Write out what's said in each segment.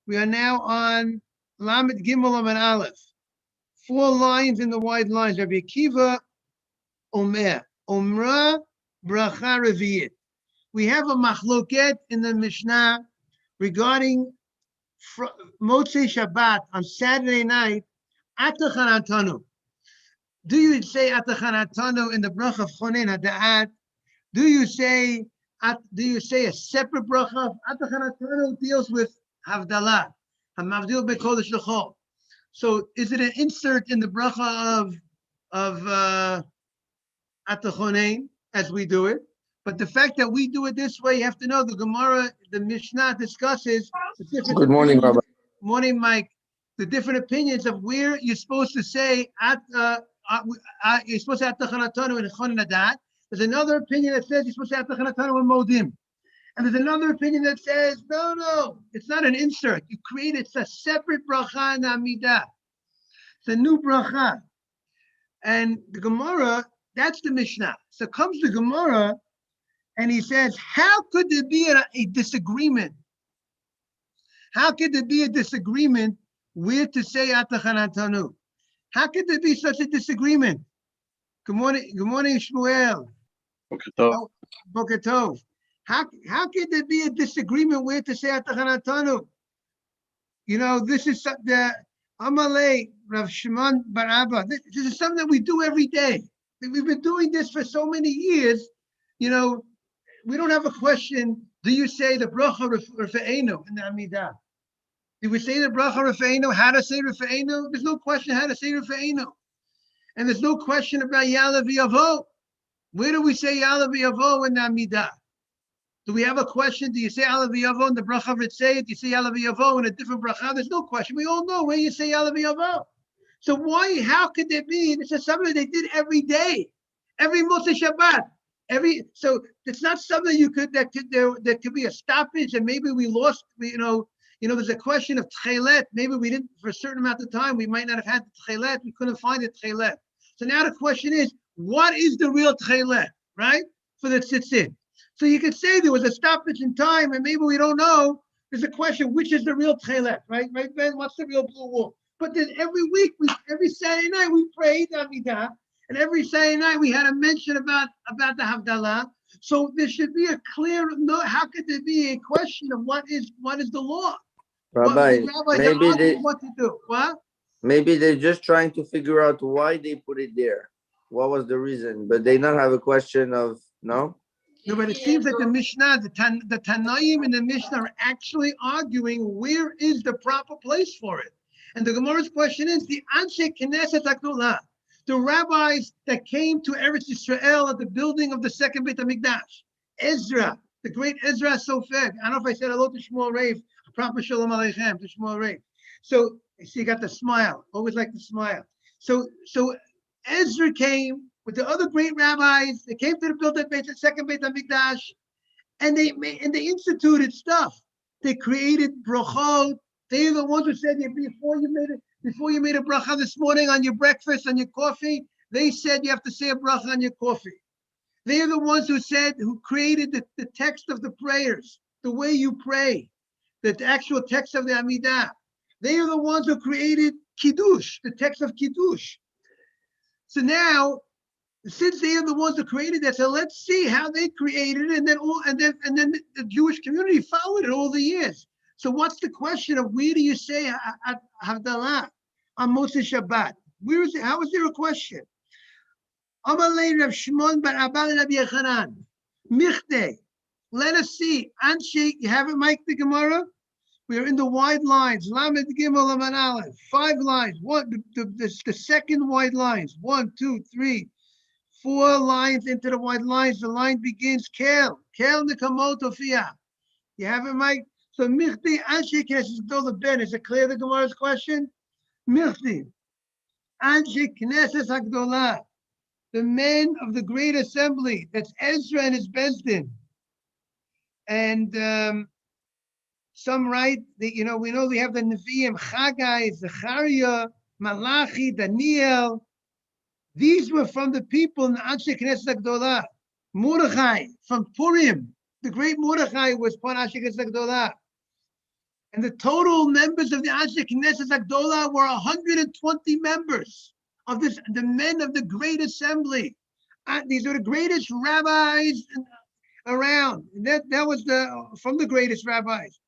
We are now on Lamed Gimel Amud Aleph. 4 lines in the wide lines. Rabbi Akiva Omer. Omra Bracha Reviyit. We have a machloket in the Mishnah regarding Motzei Shabbat on Saturday night. Atachanatanu. Do you say Atachanatanu in the bracha of Chonen Hada'at? Do you say a separate bracha? Atachanatanu deals with Havdalah. Hamavdil bekodesh l'chol. So is it an insert in the bracha of Atachonen as we do it? But the fact that we do it this way, you have to know the Gemara, the Mishnah discusses the different. Good morning, Rabbi. Morning, Mike. The different opinions of where you're supposed to say you're supposed to have Atachanatanu in Chonen Hada'at. There's another opinion that says you're supposed to have Atachanatanu in Modim. And there's another opinion that says, no, it's not an insert. You create it's a separate bracha in Amidah. It's a new bracha. And the Gemara, that's the Mishnah. So comes the Gemara, and he says, how could there be a disagreement? How could there be a disagreement where to say Atachanatanu? How could there be such a disagreement? Good morning, Shmuel. Boker Tov. Boker Tov. How could there be a disagreement where to say Atachanatanu? You know, this is the Amalei Rav Shimon Bar Abba. This is something that we do every day. We've been doing this for so many years. You know, we don't have a question. Do you say the bracha Rafa'enu in the Amidah? Do we say the bracha Rafa'enu? How to say Rafa'enu? There's no question how to say Rafa'enu. And there's no question about Ya'aleh V'Yavo. Where do we say Ya'aleh V'Yavo in the Amidah? Do we have a question? Do you say Ya'aleh V'Yavo in the bracha Ritzei? Do you say Ya'aleh V'Yavo in a different bracha? There's no question. We all know where you say Ya'aleh V'Yavo. So how could there be? This is something they did every day, every Motzei Shabbat. So it's not something there could be a stoppage, and maybe we lost. There's a question of tchelet. Maybe we didn't for a certain amount of time. We might not have had the tchelet. We couldn't find the tchelet. So now the question is, what is the real tchelet, right? For the tzitzit. So you could say there was a stoppage in time, and maybe we don't know. There's a question: which is the real tchelet, right? Right, Ben? What's the real blue wool? But then every Saturday night we prayed Amidah, and every Saturday night we had a mention about the Havdalah. So there should be a clear no. How could there be a question of what is the law? Rabbi, maybe what to do? What? Maybe they're just trying to figure out why they put it there. What was the reason? But they not have a question of no. No, but it seems that the Mishnah, the Tanaim in the Mishnah are actually arguing where is the proper place for it. And the Gemara's question is the Anshe Knesset HaGdolah, the rabbis that came to Eretz Yisrael at the building of the second Beit HaMikdash. Ezra, the great Ezra Sofeg. I don't know if I said hello to Shmuel Reif, proper Shalom Aleichem to Shmuel Reif. So you got the smile, always like to smile. So Ezra came with the other great rabbis. They came to the building of the second Beit HaMikdash, and they instituted stuff. They created brachot. They're the ones who said before you made a bracha this morning on your breakfast, on your coffee, they said you have to say a bracha on your coffee. They're the ones who created the text of the prayers, the way you pray, the actual text of the Amidah. They are the ones who created Kiddush, the text of Kiddush. So now, since they are the ones who created that, so let's see how they created it, and then the Jewish community followed it all the years. So what's the question of where do you say Havdalah on Motzei Shabbat? Where is it? How is there a question? Amalei Rav Shimon Bar Abba Rabbi Yochanan. Michte. Let us see. Anshe, you have it, Mike, the Gemara? We are in the wide lines. Lamed Gimel Amud Aleph. 5 lines. The second wide lines. 1, 2, 3, 4 lines into the wide lines. The line begins. Kel Nikamot Ofia. You have it, Mike? So Michti Anshe Knesset Gdolah Ben. Is it clear the Gemara's question? Michti Anshe Knesset HaGdolah. The men of the great assembly. That's Ezra and his Bezdin. And some write that we know we have the Nevi'im, Chagai, Zechariah, Malachi, Daniel. These were from the people in the Anshe Knesset HaGdolah. Mordechai from Purim. The great Mordechai was part of Anshe Knesset HaGdolah. And the total members of the Anshe Knesset Agdola were 120 members of this, the men of the Great Assembly. These are the greatest rabbis around. That was from the greatest rabbis.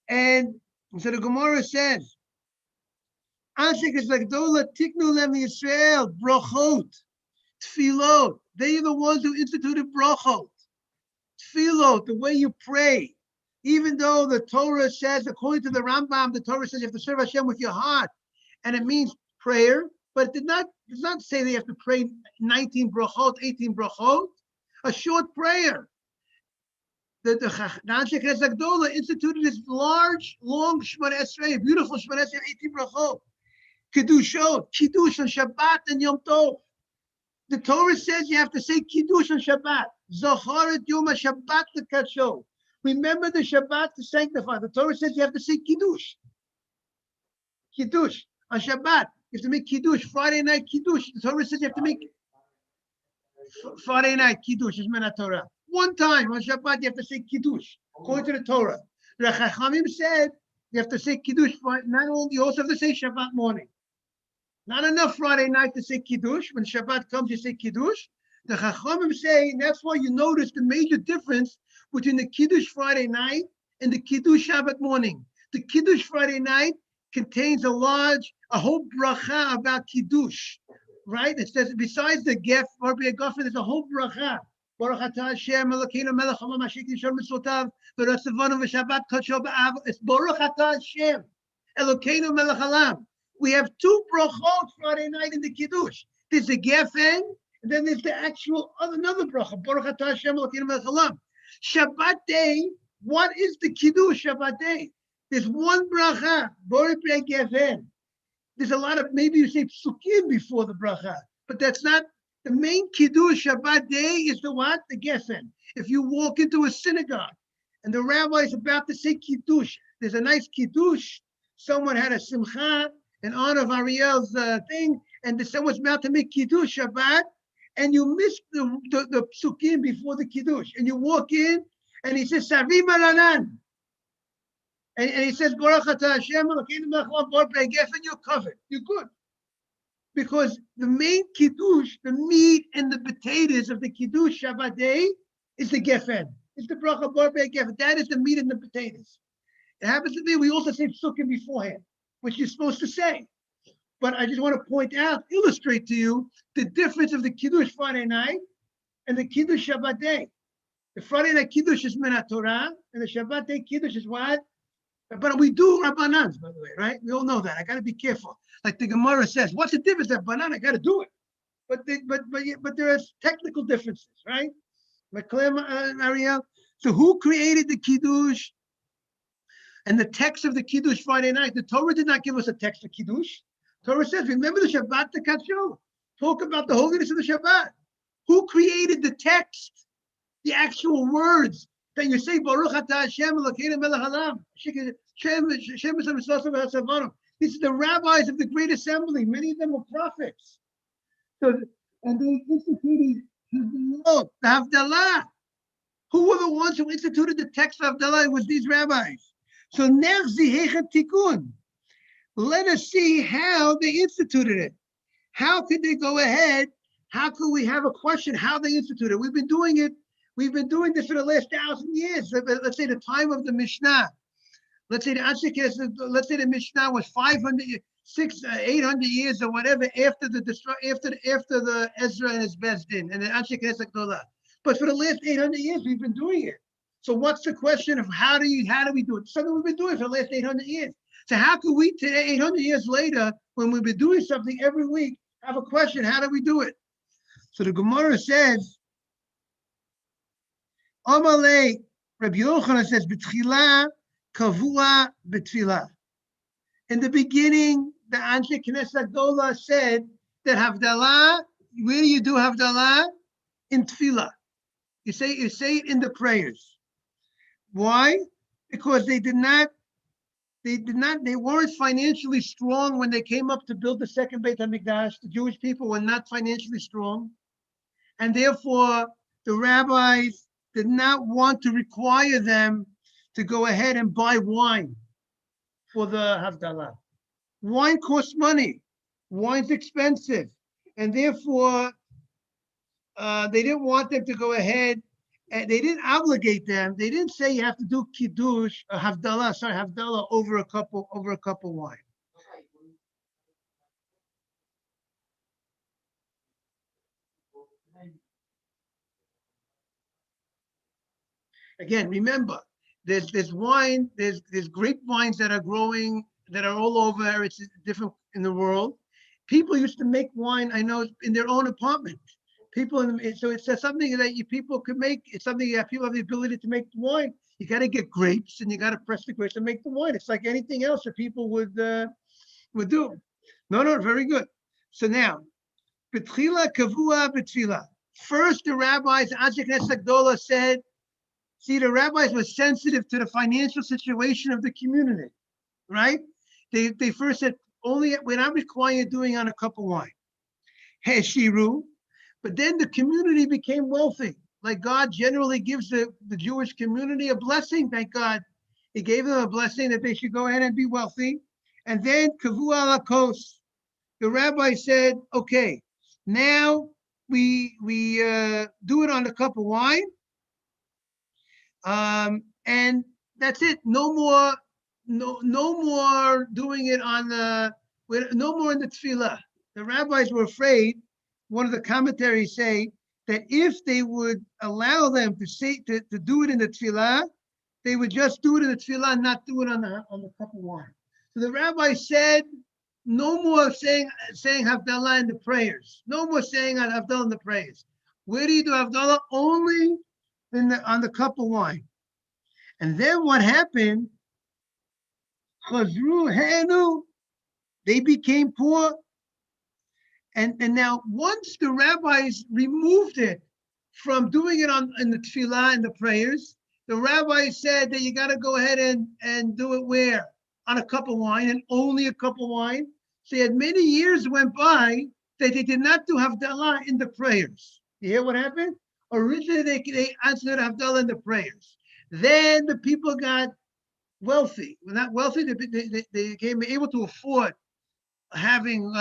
And so the Gemara says, Anshe Knesset Agdola tiknu lem Yisrael brochot, tefillot. They are the ones who instituted brochot, tefillot, the way you pray. Even though the Torah says, according to the Rambam, the Torah says you have to serve Hashem with your heart, and it means prayer, but it does not say that you have to pray 19 brachot, 18 brachot, a short prayer. The Anshe Knesset Agdola instituted this large, long Shemona Esrei, beautiful Shemona Esrei, 18 brachot, Kiddushot, Kiddush on Shabbat and Yom Tov. The Torah says you have to say Kiddush on Shabbat. Zoharet Yom HaShabbat L'Kadsho. Remember the Shabbat to sanctify. The Torah says you have to say Kiddush. Kiddush. On Shabbat, you have to make Kiddush. Friday night Kiddush. The Torah says you have to make Friday night Kiddush is Menat Torah. One time on Shabbat, you have to say Kiddush, according to the Torah. The Chachamim said you have to say Kiddush. Not only, you also have to say Shabbat morning. Not enough Friday night to say Kiddush. When Shabbat comes, you say Kiddush. The Chachamim say, and that's why you notice the major difference between the Kiddush Friday night and the Kiddush Shabbat morning. The Kiddush Friday night contains a whole bracha about Kiddush, right? It says, besides the Gef, there's a whole bracha. Baruch atah Hashem, Elokeinu melech haolam asher yishmor mitzvotav v'ratzavanu v'shabbat kodsho b'av. It's Baruch atah Hashem, Elokeinu melech haolam. We have two brachot Friday night in the Kiddush. There's the Gefen, and then there's the actual another bracha. Baruch atah Hashem, Elokeinu melech haolam. Shabbat day, what is the Kiddush Shabbat day? There's one bracha, Baruch Gefen. There's a lot of, maybe you say psukim before the bracha, but that's not, the main Kiddush Shabbat day is the what? The Gefen. If you walk into a synagogue and the rabbi is about to say Kiddush, there's a nice Kiddush, someone had a simcha in honor of Ariel's thing, and someone's about to make Kiddush Shabbat, and you miss the psukim before the Kiddush, and you walk in, and he says, Savim alanan. And he says, Baruch atah Hashem, Elokeinu melech haolam, Baruch Gefen, you're covered. You're good. Because the main Kiddush, the meat and the potatoes of the Kiddush Shabbat day is the Gefen. It's the bracha Baruch Gefen. That is the meat and the potatoes. It happens to be, we also say psukim beforehand, which you're supposed to say. But I just want to point out, illustrate to you the difference of the Kiddush Friday night and the Kiddush Shabbat day. The Friday night Kiddush is Menat Torah, and the Shabbat day Kiddush is what? But we do Rabbanans, by the way, right? We all know that. I got to be careful. Like the Gemara says, what's the difference? Rabbanan, I got to do it. But there are technical differences, right? Ariel. So who created the Kiddush and the text of the Kiddush Friday night? The Torah did not give us a text of Kiddush. Torah says, remember the Shabbat the Kadsho. Talk about the holiness of the Shabbat. Who created the text? The actual words that you say, Baruch atah Hashem, Elokeinu melech haolam. These are the rabbis of the Great Assembly. Many of them were prophets. So, and they instituted the Havdalah. Who were the ones who instituted the text of Havdalah? It was these rabbis. So, tikun. Let us see how they instituted it. How could they go ahead? How could we have a question how they instituted it? We've been doing it. We've been doing this for the last 1,000 years. Let's say the time of the Mishnah. Let's say the Mishnah was 800 years or whatever after the Ezra and his Bezdin and the Anshe Knesset Agdola. But for the last 800 years, we've been doing it. So what's the question of how do we do it? Something we've been doing for the last 800 years. So how could we today, 800 years later, when we've been doing something every week, have a question? How do we do it? So the Gemara says, Amalei, Rabbi Yochanan says, B'tchila kavua b'tfilah. In the beginning, the Anshe Knesset Agdola said that Havdalah, where do you do Havdalah? In tefillah. You say it in the prayers. Why? Because they weren't financially strong when they came up to build the second Beit HaMikdash. The Jewish people were not financially strong. And therefore, the rabbis did not want to require them to go ahead and buy wine. for the Havdalah. Wine costs money. Wine's expensive. And therefore, they didn't want them to go ahead, and they didn't obligate them. They didn't say you have to do kiddush, havdalah over a cup of wine. Again, remember, there's wine, there's grapevines that are growing, that are all over. It's different in the world. People used to make wine, I know, in their own apartment. So it's something that people could make. It's something that people have the ability to make wine. You got to get grapes and you got to press the grapes and make the wine. It's like anything else that people would do. No, very good. So now, betchila kavua betfila. First, the rabbis, Anshe Knesset Gdola said, see, the rabbis were sensitive to the financial situation of the community, right? They first said, we're not requiring doing on a cup of wine. Heshiru. But then the community became wealthy. Like God generally gives the Jewish community a blessing, thank God. He gave them a blessing that they should go ahead and be wealthy. And then kavu ala kos. The rabbi said, okay, now we do it on a cup of wine. And that's it. No more doing it on no more in the tefillah. The rabbis were afraid. One of the commentaries say that if they would allow them to do it in the tefillah, they would just do it in the tefillah and not do it on the cup of wine. So the rabbi said, no more saying Havdalah in the prayers. No more saying Havdalah in the prayers. Where do you do Havdalah? Only on the cup of wine. And then what happened? Chazru Henu, they became poor. And now once the rabbis removed it from doing it in the tefillah and the prayers, the rabbis said that you got to go ahead and do it where? On a cup of wine, and only a cup of wine. So you had many years went by that they did not do Havdalah in the prayers. You hear what happened? Originally, they answered Havdalah in the prayers. Then the people got wealthy. Well, not wealthy, they became able to afford having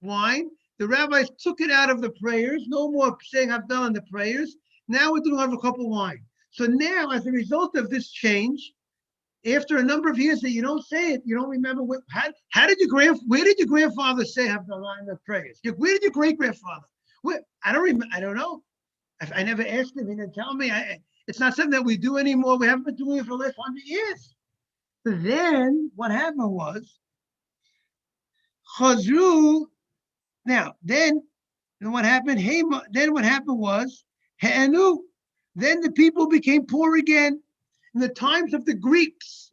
wine. The rabbis took it out of the prayers. No more saying Havdalah in the prayers. Now we're doing have a cup of wine. So now, as a result of this change, after a number of years that you don't say it, you don't remember where did your grandfather say Havdalah in the prayers? Where did your great grandfather? I don't remember. I don't know. I never asked him. He didn't tell me. It's not something that we do anymore. We haven't been doing it for the last 100 years. So then what happened was, Chazru. Now, then what happened? Then what happened was, He'enu. Then the people became poor again. In the times of the Greeks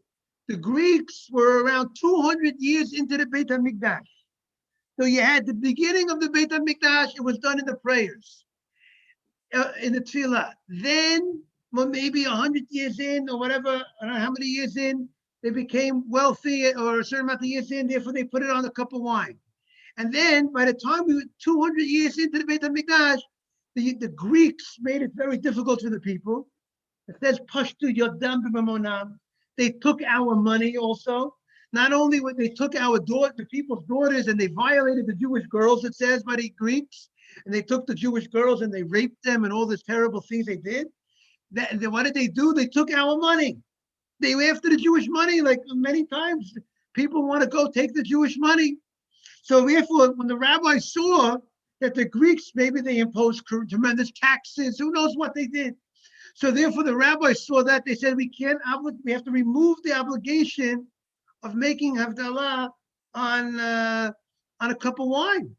were around 200 years into the Beit HaMikdash. So you had the beginning of the Beit HaMikdash, it was done in the prayers, in the tefillah. Then, well, maybe 100 years in or whatever, I don't know how many years in, they became wealthy, or a certain amount of years in, therefore they put it on a cup of wine. And then by the time we were 200 years into the Beit HaMikdash, the Greeks made it very difficult for the people. It says, Pashtu Yodam b'mamonam. They took our money also. Not only when they took the people's daughters, and they violated the Jewish girls, it says by the Greeks, and they took the Jewish girls and they raped them and all these terrible things they did. What did they do? They took our money. They were after the Jewish money, like many times. People want to go take the Jewish money. So therefore, when the rabbis saw that the Greeks, maybe they imposed tremendous taxes, who knows what they did. So therefore, the rabbis saw that. They said, we have to remove the obligation of making Havdalah on a cup of wine,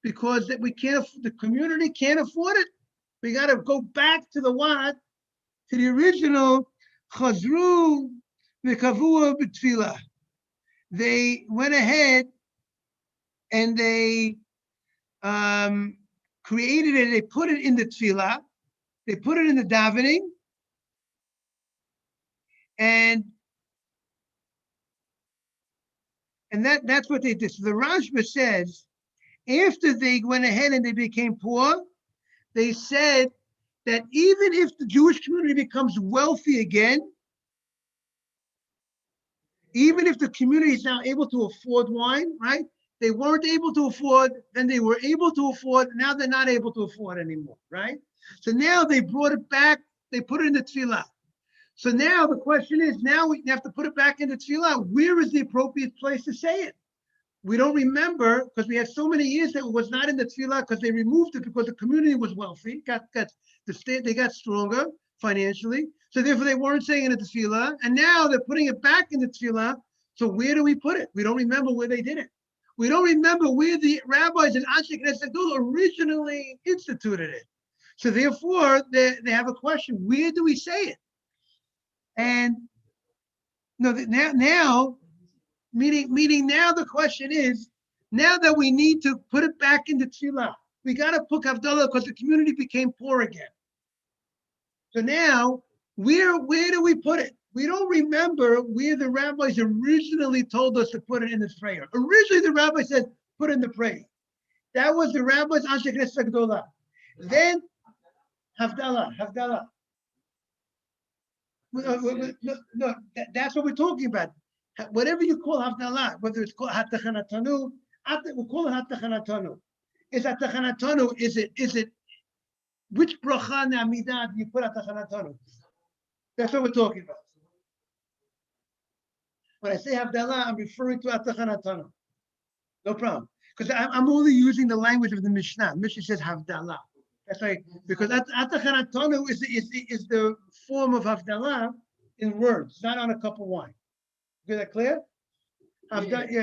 because the community can't afford it. We got to go back to the original Chazru V'Kavua B'Tfilah. They went ahead and they created it. They put it in the tefillah. They put it in the davening, and that's what they did. So the Rashba says, after they went ahead and they became poor, they said that even if the Jewish community becomes wealthy again, Even if the community is now able to afford wine, right? They weren't able to afford, then they were able to afford, now they're not able to afford anymore, right? So now they brought it back, they put it in the tefillah. So now the question is, now we have to put it back in the tefillah. Where is the appropriate place to say it? We don't remember because we had so many years that it was not in the tefillah because they removed it because the community was wealthy, the state, they got stronger financially. So therefore they weren't saying it in the tefillah. And now they're putting it back in the tefillah. So where do we put it? We don't remember where they did it. We don't remember where the rabbis and Anshe Knesset originally instituted it. So therefore they have a question, where do we say it? And no, now meaning now the question is, now that we need to put it back into tefillah, we got to put Havdalah because the community became poor again. So now, where do we put it? We don't remember where the rabbis originally told us to put it in this prayer. Originally, the rabbi said, put it in the prayer. That was the rabbi's Anshe Knesset Gedolah. Then, Havdalah. No, that's what we're talking about. Whatever you call Havdalah, whether it's called Hatachanatanu, we'll call it Hatachanatanu. Is Hatachanatanu, is it, which bracha na'amidah do you put Hatachanatanu? That's what we're talking about. When I say Havdalah, I'm referring to Hatachanatanu. No problem. Because I'm only using the language of the Mishnah. Mishnah says Havdalah. That's right, because Hatachanatanu is the form of Havdalah in words, not on a cup of wine. Is that clear?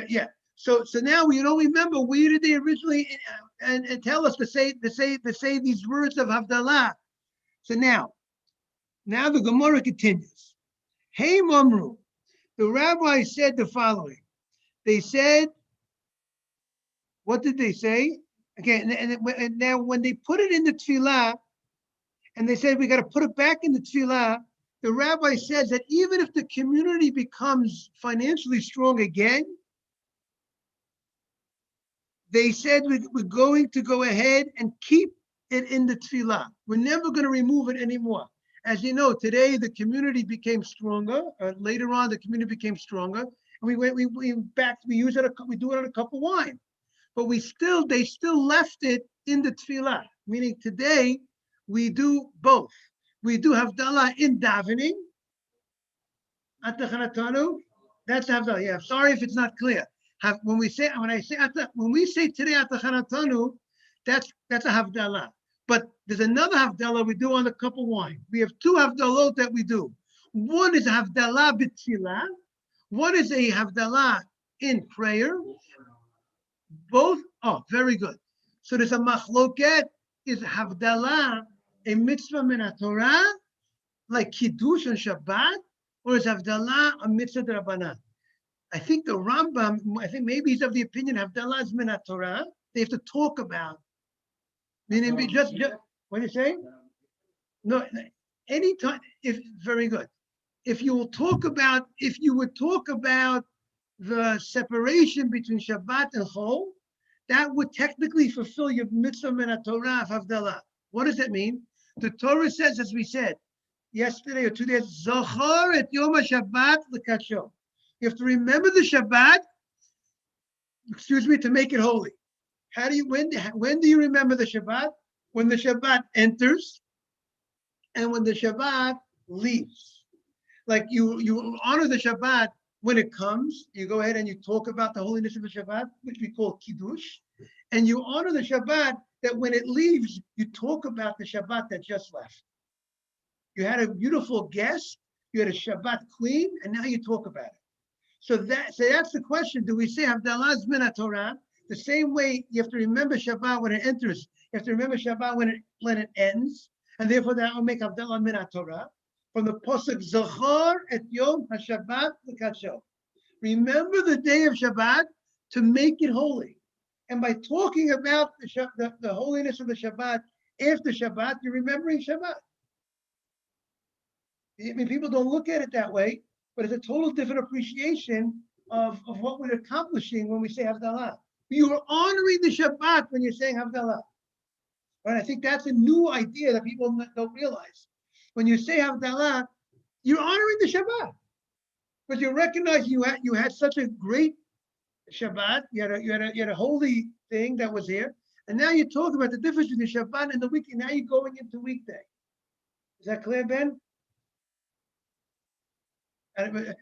Yeah. So now we don't remember where did they originally and tell us to say these words of Havdalah. So now the Gemara continues. Hey Mamru, the rabbi said the following. They said, what did they say? Okay, and now when they put it in the tefillah, and they said we got to put it back in the tefillah, the rabbi says that even if the community becomes financially strong again, they said we're going to go ahead and keep it in the tefillah. We're never going to remove it anymore. As you know, today the community became stronger. Later on, the community became stronger, and we use it. We do it on a cup of wine. But they still left it in the tefillah, meaning today we do both. We do Havdalah in davening, Hatachanatanu, that's Havdalah. Yeah, sorry if it's not clear. When we say today Hatachanatanu, that's a Havdalah. But there's another Havdalah we do on a cup of wine. We have two Havdalot that we do. One is Havdalah b'tefillah. One is a Havdalah in prayer. Both, very good. So there's a machloket, is Havdalah a mitzvah min Torah, like Kiddush on Shabbat, or is Havdalah a mitzvah d'Rabbanan? I think the Rambam, maybe he's of the opinion Havdalah is min Torah. They have to talk about. Meaning, just what do you say? No, anytime. Very good. If you would talk about the separation between Shabbat and Chol, that would technically fulfill your mitzvah min Torah of Havdalah. What does that mean? The Torah says, as we said yesterday or 2 days, Zochar et Yom HaShabbat l'kadsho. You have to remember the Shabbat, to make it holy. When do you remember the Shabbat? When the Shabbat enters and when the Shabbat leaves. Like you honor the Shabbat when it comes, you go ahead and you talk about the holiness of the Shabbat, which we call Kiddush, and you honor the Shabbat that when it leaves, you talk about the Shabbat that just left. You had a beautiful guest, you had a Shabbat queen, and now you talk about it. So that's the question. Do we say Havdalah is min Torah? The same way you have to remember Shabbat when it enters, you have to remember Shabbat when it ends, and therefore that will make Havdalah min Torah. From the pasuk Zachar et Yom HaShabbat l'kadsho. Remember the day of Shabbat to make it holy. And by talking about the holiness of the Shabbat after Shabbat, you're remembering Shabbat. I mean, people don't look at it that way, but it's a total different appreciation of what we're accomplishing when we say Havdalah. You are honoring the Shabbat when you're saying Havdalah. Right? I think that's a new idea that people don't realize. When you say Havdalah, you're honoring the Shabbat. But you recognize you had such a great Shabbat. You had a holy thing that was here, and now you talk about the difference between Shabbat and the weekend. Now you're going into weekday. Is that clear, Ben?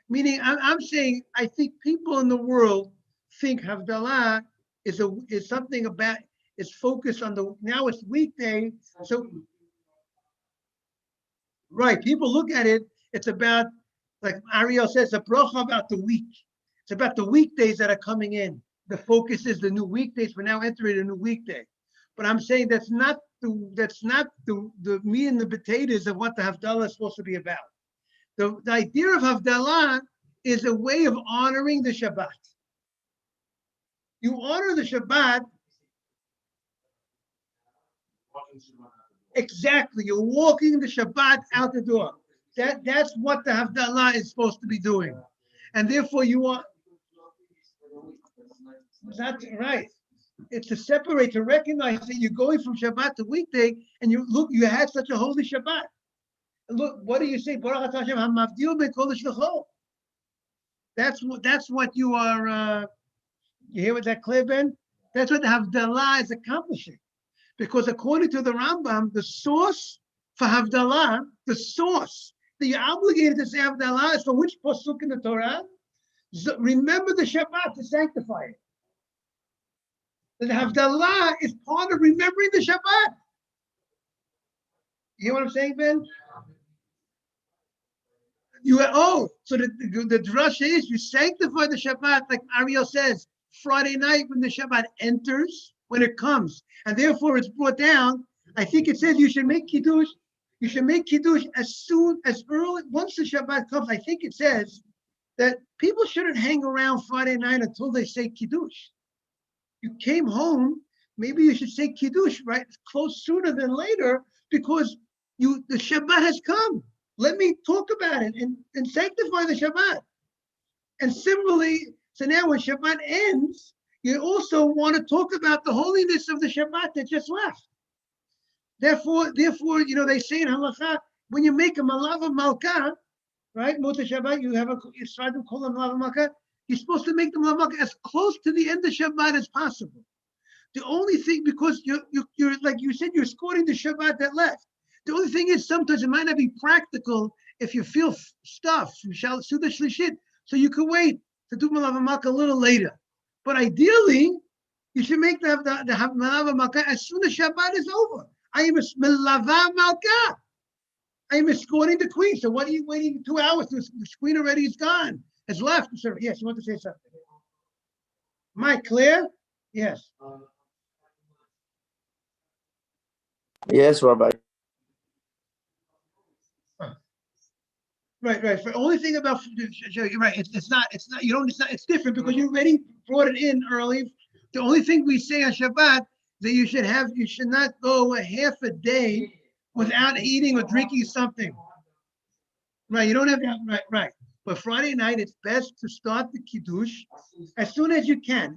Meaning, I'm saying I think people in the world think Havdalah is something about is focused on the now it's weekday. So right, people look at it. It's about like Ariel says, a bracha about the week. It's about the weekdays that are coming in. The focus is the new weekdays. We're now entering a new weekday. But I'm saying that's not the meat and the potatoes of what the Havdalah is supposed to be about. The idea of Havdalah is a way of honoring the Shabbat. You honor the Shabbat. Exactly. You're walking the Shabbat out the door. That's what the Havdalah is supposed to be doing. And therefore you are. That's right. It's to separate, to recognize that you're going from Shabbat to weekday, and you had such a holy Shabbat. And look, what do you say? Baruch Hashem hamavdil ben kol shvachol. That's what you are. You hear what that clear, Ben? That's what the Havdalah is accomplishing. Because according to the Rambam, the source for Havdalah, the source that you're obligated to say Havdalah is for which pasuk in the Torah? Remember the Shabbat to sanctify it. The Havdalah is part of remembering the Shabbat. You hear what I'm saying, Ben? So the drasha is you sanctify the Shabbat, like Ariel says, Friday night when the Shabbat enters, when it comes, and therefore it's brought down. I think it says you should make Kiddush. You should make Kiddush as early, once the Shabbat comes. I think it says that people shouldn't hang around Friday night until they say Kiddush. You came home, maybe you should say Kiddush, right? Close sooner than later, because the Shabbat has come. Let me talk about it and sanctify the Shabbat. And similarly, so now when Shabbat ends, you also want to talk about the holiness of the Shabbat that just left. Therefore, they say in Halakha, when you make a Malava Malka, right, Mota Shabbat, you start to call them Malava Malka, you're supposed to make the Malava Malka as close to the end of Shabbat as possible. The only thing, because you're like you said, you're escorting the Shabbat that left. The only thing is sometimes it might not be practical if you feel stuffed from Suda Shlishit, so you can wait to do Malava Malka a little later. But ideally, you should make the Malava Malka as soon as Shabbat is over. I am a Malava Malka. I am escorting the queen. So what are you waiting 2 hours? The queen already is gone. Has left. So, yes, you want to say something? Am I clear? Yes. Yes, Rabbi. Right. The only thing about you're right. It's not. You don't. It's different because you already brought it in early. The only thing we say on Shabbat that you should not go a half a day without eating or drinking something. Right. You don't have to. Right. But Friday night, it's best to start the Kiddush as soon as you can.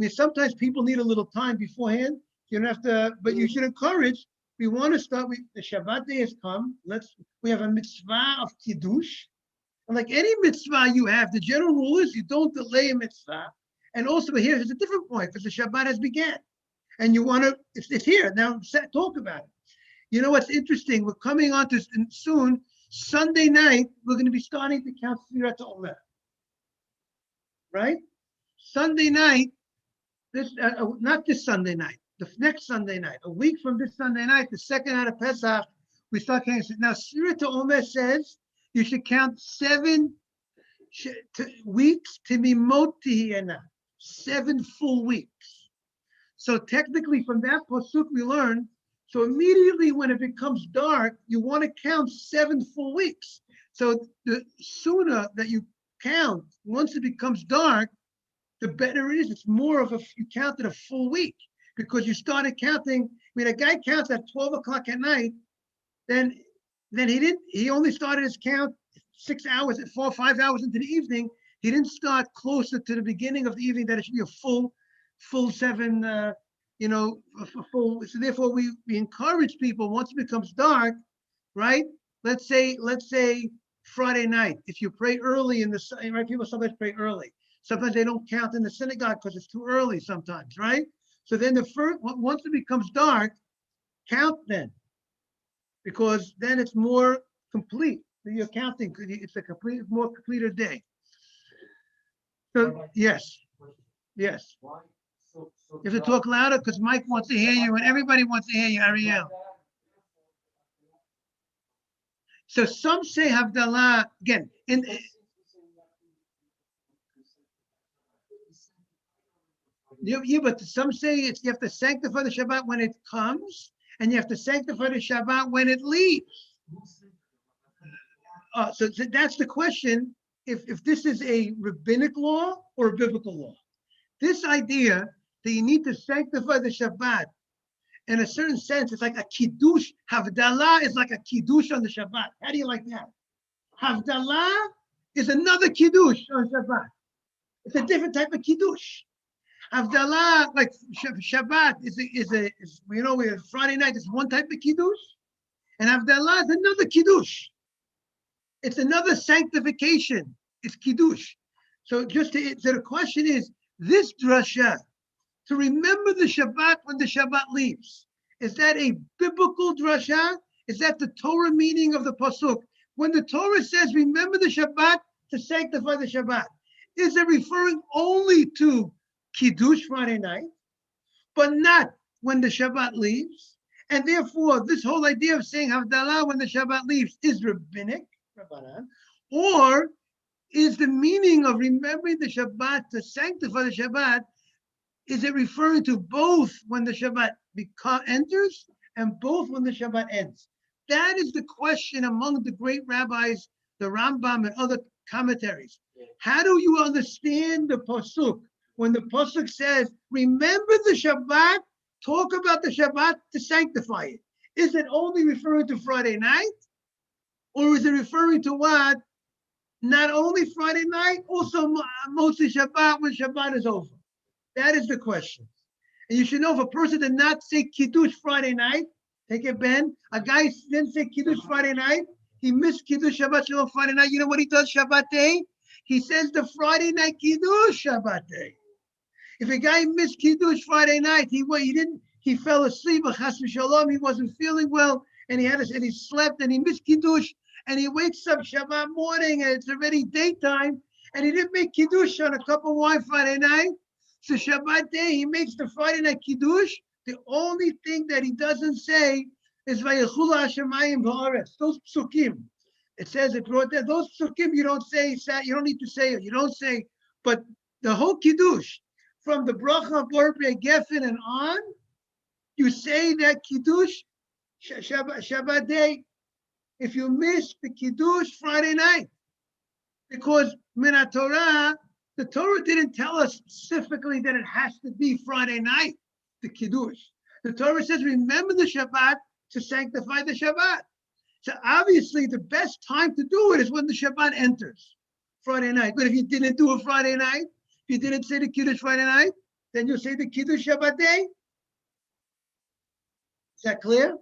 Sometimes people need a little time beforehand. You don't have to, but you should encourage. We want to start with the Shabbat day has come. We have a mitzvah of Kiddush. And like any mitzvah you have, the general rule is you don't delay a mitzvah. And also here's a different point because the Shabbat has began. And you want to, it's here. Now talk about it. You know what's interesting? We're coming on to soon, Sunday night, we're going to be starting to count Sfirat Omer. Right? Sunday night, not this Sunday night. The next Sunday night, a week from this Sunday night, the second night of Pesach, we start counting. Now, Sfirat Omer says you should count 7 weeks to Mimot Tihiyena, 7 full weeks. So technically, from that pasuk we learn. So immediately when it becomes dark, you want to count 7 full weeks. So the sooner that you count, once it becomes dark, the better it is. It's more of you counted a full week. Because you started counting, a guy counts at 12 o'clock at night, then he only started his count 6 hours, 4 or 5 hours into the evening. He didn't start closer to the beginning of the evening that it should be a full 7, full. So therefore we encourage people once it becomes dark, right? Let's say Friday night. If you pray early right? People sometimes pray early. Sometimes they don't count in the synagogue because it's too early sometimes, right? So then once it becomes dark, count then, because then it's more complete. You're counting, it's more completed day. So yes, yes. You have to talk louder because Mike wants to hear you and everybody wants to hear you, Ariel. So some say Havdalah, again, but some say you have to sanctify the Shabbat when it comes, and you have to sanctify the Shabbat when it leaves. So that's the question, if this is a rabbinic law or a biblical law. This idea that you need to sanctify the Shabbat, in a certain sense, it's like a kiddush. Havdalah is like a kiddush on the Shabbat. How do you like that? Havdalah is another kiddush on Shabbat. It's a different type of kiddush. Havdalah, like Shabbat, is Friday night is one type of kiddush, and Havdalah is another kiddush. It's another sanctification. It's kiddush. So the question is, this drasha, to remember the Shabbat when the Shabbat leaves, is that a biblical drasha? Is that the Torah meaning of the pasuk? When the Torah says, remember the Shabbat to sanctify the Shabbat, is it referring only to Kiddush Friday night, but not when the Shabbat leaves? And therefore, this whole idea of saying Havdalah when the Shabbat leaves is rabbinic, or is the meaning of remembering the Shabbat to sanctify the Shabbat, is it referring to both when the Shabbat enters and both when the Shabbat ends? That is the question among the great rabbis, the Rambam and other commentaries. How do you understand the pasuk when the pasuk says, remember the Shabbat, talk about the Shabbat to sanctify it? Is it only referring to Friday night? Or is it referring to what? Not only Friday night, also mostly Shabbat when Shabbat is over. That is the question. And you should know, if a person did not say Kiddush Friday night, take it, Ben. A guy didn't say Kiddush Friday night. He missed Kiddush Shabbat Shalom Friday night. You know what he does Shabbat day? He says the Friday night Kiddush Shabbat day. If a guy missed Kiddush Friday night, he fell asleep, Chas v'Shalom, he wasn't feeling well, and he slept and he missed Kiddush, and he wakes up Shabbat morning and it's already daytime, and he didn't make Kiddush on a cup of wine Friday night. So Shabbat day, he makes the Friday night Kiddush. The only thing that he doesn't say is Vayechulu Hashemayim v'Haaretz. Those psukim. It says it brought there. Those psukim you don't say, you don't need to say it. You don't say, but the whole Kiddush, from the bracha of Bor Geffen and on, you say that Kiddush Shabbat day. If you miss the Kiddush Friday night, because Min Torah, the Torah didn't tell us specifically that it has to be Friday night, the Kiddush. The Torah says, remember the Shabbat to sanctify the Shabbat. So obviously the best time to do it is when the Shabbat enters, Friday night. But if you didn't do it Friday night, if you didn't say the Kiddush Friday night, then you'll say the Kiddush Shabbat day. Is that clear?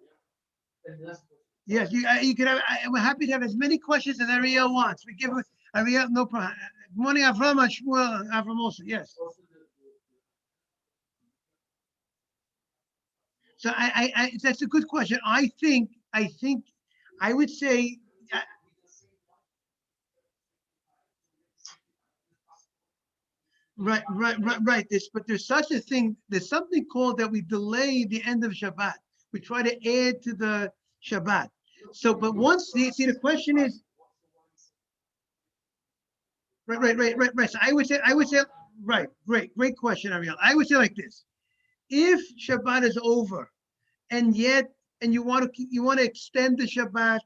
Yes, you can have, we're happy to have as many questions as Ariel wants. We give Ariel, no problem. Good morning, Avram, Shmuel, Avram also, yes. So that's a good question. I think I would say, right. But there's such a thing. There's something called that we delay the end of Shabbat. We try to add to the Shabbat. So, but once the question is, right. So I would say, right. Great question, Ariel. I would say like this: if Shabbat is over, and you want to extend the Shabbat,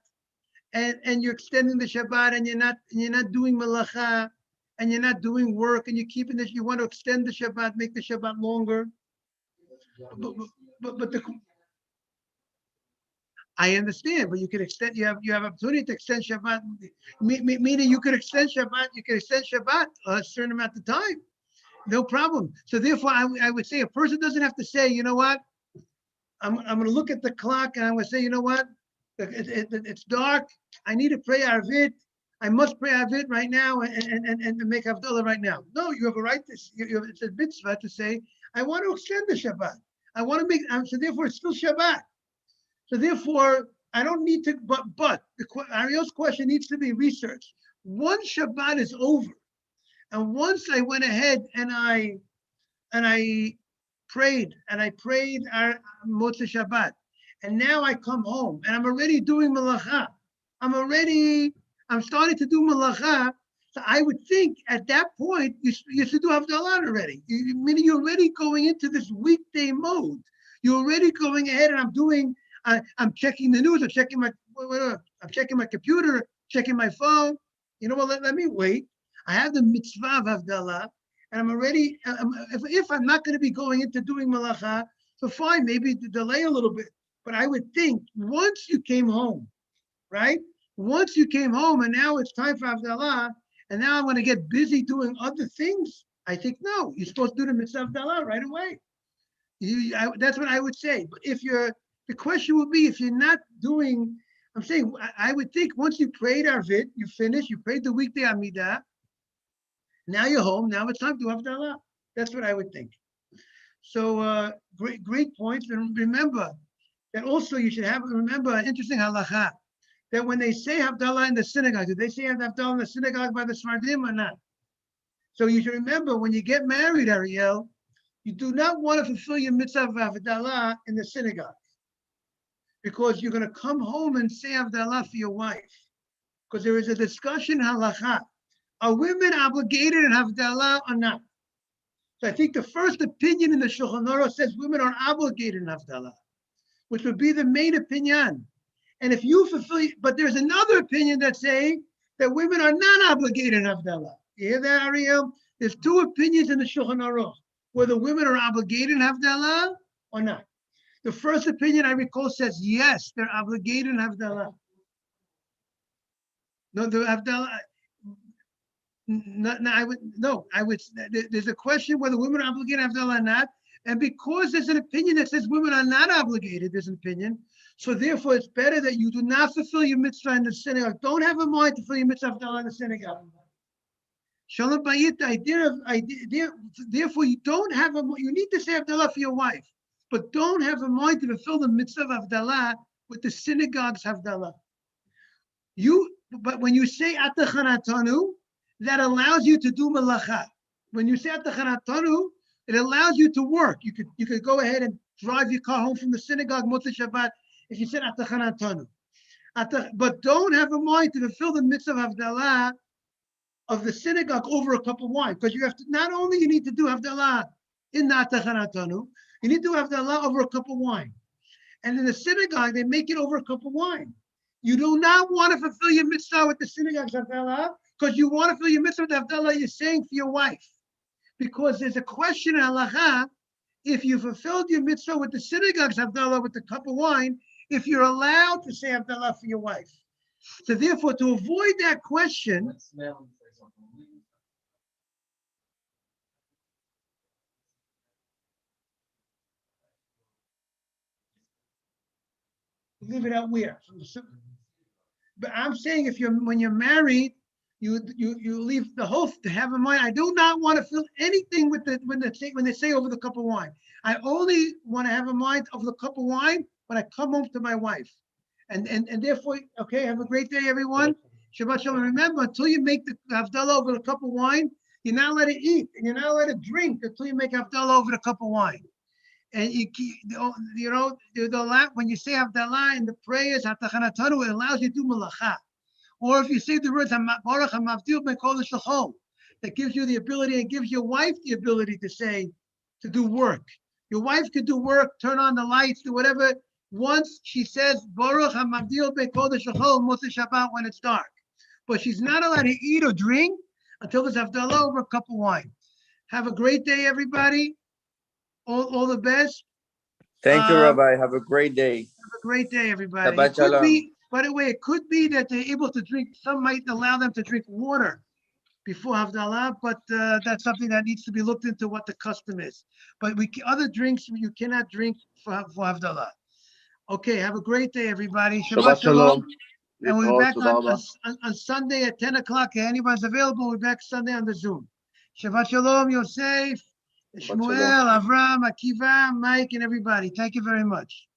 and you're extending the Shabbat, and you're not doing malacha, and you're not doing work, and you're keeping this, you want to extend the Shabbat, make the Shabbat longer. But I understand, but you can extend. You have opportunity to extend Shabbat. Meaning you could extend Shabbat. You can extend Shabbat a certain amount of time, no problem. So therefore, I would say a person doesn't have to say, you know what, I'm going to look at the clock and I'm going to say, you know what, it's dark. I need to pray Arvit. I must pray Avit right now and make Havdalah right now. No, you have a right to, it's a mitzvah to say, I want to extend the Shabbat. I want to make, so therefore it's still Shabbat. So therefore, I don't need to, but Ariel's question needs to be researched. Once Shabbat is over, and once I went ahead and I prayed our Motzei Shabbat, and now I come home and I'm already doing malacha. I'm starting to do malacha. So I would think at that point you should do Havdalah already. Meaning you're already going into this weekday mode. You're already going ahead, and I'm checking the news. I'm checking my computer, checking my phone. You know what? Let me wait. I have the mitzvah of Havdalah, and I'm already. If I'm not going to be going into doing malacha, so fine, maybe delay a little bit. But I would think once you came home, right? Once you came home, and now it's time for Havdalah, and now I'm going to get busy doing other things. I think no, you're supposed to do the mitzvah of Havdalah right away. That's what I would say. But the question would be if you're not doing. I'm saying I would think once you prayed Arvit, you finished, you prayed the weekday Amidah. Now you're home. Now it's time to Havdalah. That's what I would think. So great points. And remember that also you should remember an interesting halacha that when they say Havdalah in the synagogue, do they say Havdalah in the synagogue by the Sfardim or not? So you should remember when you get married, Ariel, you do not want to fulfill your mitzvah of Havdalah in the synagogue because you're going to come home and say Havdalah for your wife. Because there is a discussion halacha. Are women obligated in Havdalah or not? So I think the first opinion in the Shulchan Aruch says women are obligated in Havdalah, which would be the main opinion. And if you fulfill, but there's another opinion that say that women are not obligated in Havdalah. You hear that, Ariel? There's two opinions in the Shulchan Aruch, whether women are obligated in Havdalah or not. The first opinion I recall says, yes, they're obligated in Havdalah. No, the Havdalah, there's a question whether women are obligated in Havdalah or not. And because there's an opinion that says women are not obligated, there's an opinion. So therefore, it's better that you do not fulfill your mitzvah in the synagogue. Don't have a mind to fulfill your mitzvah in the synagogue. Shalom bayit, therefore, you don't have you need to say Havdalah for your wife, but don't have a mind to fulfill the mitzvah of Havdalah with the synagogue's Havdalah. But when you say Atachanatanu, that allows you to do malacha. When you say Atachanatanu, it allows you to work. You could go ahead and drive your car home from the synagogue, Motzei Shabbat, if you said Atachanatanu. But don't have a mind to fulfill the mitzvah of Havdalah of the synagogue over a cup of wine, because you have to, not only you need to do Havdalah in the Atachanatanu, you need to do Havdalah over a cup of wine. And in the synagogue, they make it over a cup of wine. You do not want to fulfill your mitzvah with the synagogue's Havdalah, because you want to fulfill your mitzvah with Havdalah you're saying for your wife. Because there's a question in halacha, if you fulfilled your mitzvah with the synagogue's Havdalah with the cup of wine, if you're allowed to say Havdalah for your wife. So therefore, to avoid that question, leave it out where? But I'm saying when you're married, you leave the whole to have in mind. I do not want to feel anything with when they say over the cup of wine. I only want to have in mind of the cup of wine when I come home to my wife. And therefore, okay, have a great day, everyone. Shabbat Shalom. Remember, until you make the Havdalah over a cup of wine, you're not allowed to eat and you're not allowed to drink until you make Havdalah over the cup of wine. And when you say Havdalah in the prayers, Hatachanatanu, it allows you to do malacha. Or if you say the words Baruch Hamavdil Ben Kol Shachol, that gives you the ability and gives your wife the ability to do work. Your wife could do work, turn on the lights, do whatever. Once she says Baruch Hamavdil Ben Kol Shachol Motzei Shabbat when it's dark, but she's not allowed to eat or drink until there's Havdalah over a cup of wine. Have a great day, everybody. All the best. Thank you, Rabbi. Have a great day. Have a great day, everybody. Shabbat Shalom. By the way, it could be that they're able to drink. Some might allow them to drink water before Havdalah, but that's something that needs to be looked into what the custom is. But other drinks you cannot drink for Havdalah. Okay, have a great day, everybody. Shabbat Shalom. And we'll be back תודה רבה. on Sunday at 10 o'clock. If anybody's available, we'll be back Sunday on the Zoom. Shabbat Shalom, Yosef, Shmuel, Avram, Akiva, Mike, and everybody. Thank you very much.